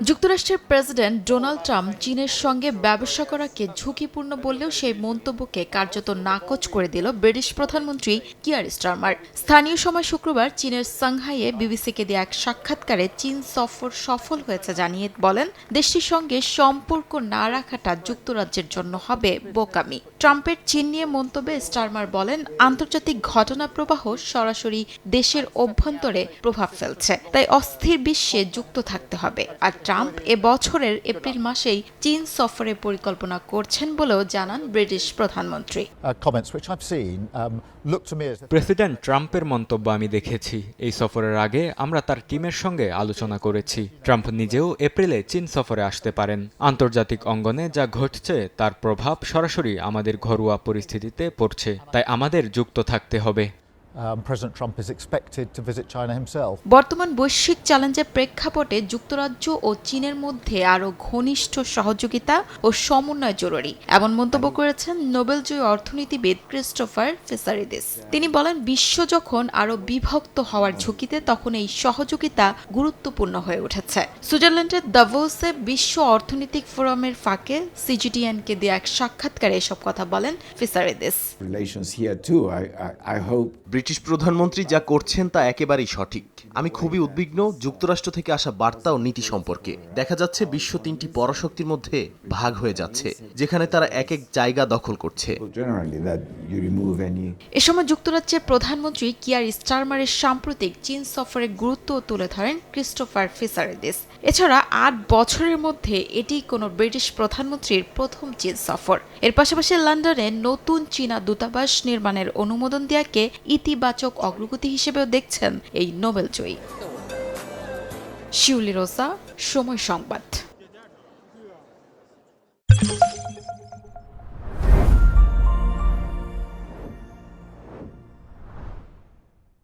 যুক্তরাষ্ট্রের president Donald Trump চীনের সঙ্গে ব্যবসা করাকে ঝুঁকিপূর্ণ বললেও সেই মন্তব্যকে কার্যত নাকচ করে দিল ব্রিটিশ প্রধানমন্ত্রী কিয়ার স্টারমার। স্থানীয় সময় শুক্রবার চীনের সাংহাইয়ে বিবিসিকে দেয়া এক সাক্ষাৎকারে চীন সফর সফল হয়েছে জানিয়ে বলেন, দেশটির সঙ্গে সম্পর্ক না রাখাটা যুক্তরাজ্যের জন্য হবে বোকামি। ট্রাম্পের চীন নিয়ে মন্তব্যে স্টারমার বলেন, আন্তর্জাতিক ঘটনা প্রবাহ সরাসরি দেশের অভ্যন্তরে প্রভাব ফেলছে, তাই অস্থির বিশ্বে যুক্ত থাকতে হবে। আর ট্রাম্প এবছরের এপ্রিল মাসেই চীন সফরের পরিকল্পনা করছেন বলেও জানান ব্রিটিশ প্রধানমন্ত্রী। প্রেসিডেন্ট ট্রাম্পের মন্তব্য আমি দেখেছি। এই সফরের আগে আমরা তার টিমের সঙ্গে আলোচনা করেছি। ট্রাম্প নিজেও এপ্রিলে চীন সফরে আসতে পারেন। আন্তর্জাতিক অঙ্গনে যা ঘটছে তার প্রভাব সরাসরি আমাদের ঘরোয়া পরিস্থিতিতে পড়ছে, তাই আমাদের যুক্ত থাকতে হবে। বর্তমান বৈশ্বিক চ্যালেঞ্জের প্রেক্ষাপটে যুক্তরাজ্য ও চীনের মধ্যে আরও ঘনিষ্ঠ সহযোগিতা ও সমন্বয় জরুরি, এমন মন্তব্য করেছেন নোবেলজয়ী অর্থনীতিবিদ ক্রিস্টোফার ফিসারিদিস। তিনি বলেন, বিশ্ব যখন আরও বিভক্ত হওয়ার ঝুঁকিতে, তখন এই সহযোগিতা গুরুত্বপূর্ণ হয়ে উঠেছে। সুইজারল্যান্ডের দাভোসে বিশ্ব অর্থনৈতিক ফোরামের ফাঁকে সিজিটিএনকে দেয়া এক সাক্ষাৎকারে এসব কথা বলেন ফিসারিদিস। ব্রিটিশ প্রধানমন্ত্রী যা করছেন তা একেবারেই সঠিক। আমি খুবই উদ্বিগ্ন যুক্তরাষ্ট্র থেকে আসা বার্তা ও নীতি সম্পর্কে। দেখা যাচ্ছে বিশ্ব তিনটি পরাশক্তির মধ্যে ভাগ হয়ে যাচ্ছে, যেখানে তারা এক এক জায়গা দখল করছে। এ সময় যুক্তরাজ্যের প্রধানমন্ত্রী কিয়ার স্টারমারের সাম্প্রতিক চীন সফরের গুরুত্ব তুলে ধরেন ক্রিস্টোফার ফিসারিদিস। এছাড়া ৮ বছরের মধ্যে এটি কোনো ব্রিটিশ প্রধানমন্ত্রীর প্রথম চীন সফর। এর পাশাপাশি লন্ডনে নতুন চীনা দূতাবাস নির্মাণের অনুমোদন দেওয়াকে ইতিবাচক অগ্রগতি হিসেবেও দেখছেন এই নোবেলজয়ী। শিউলি রোজা, সময় সংবাদ।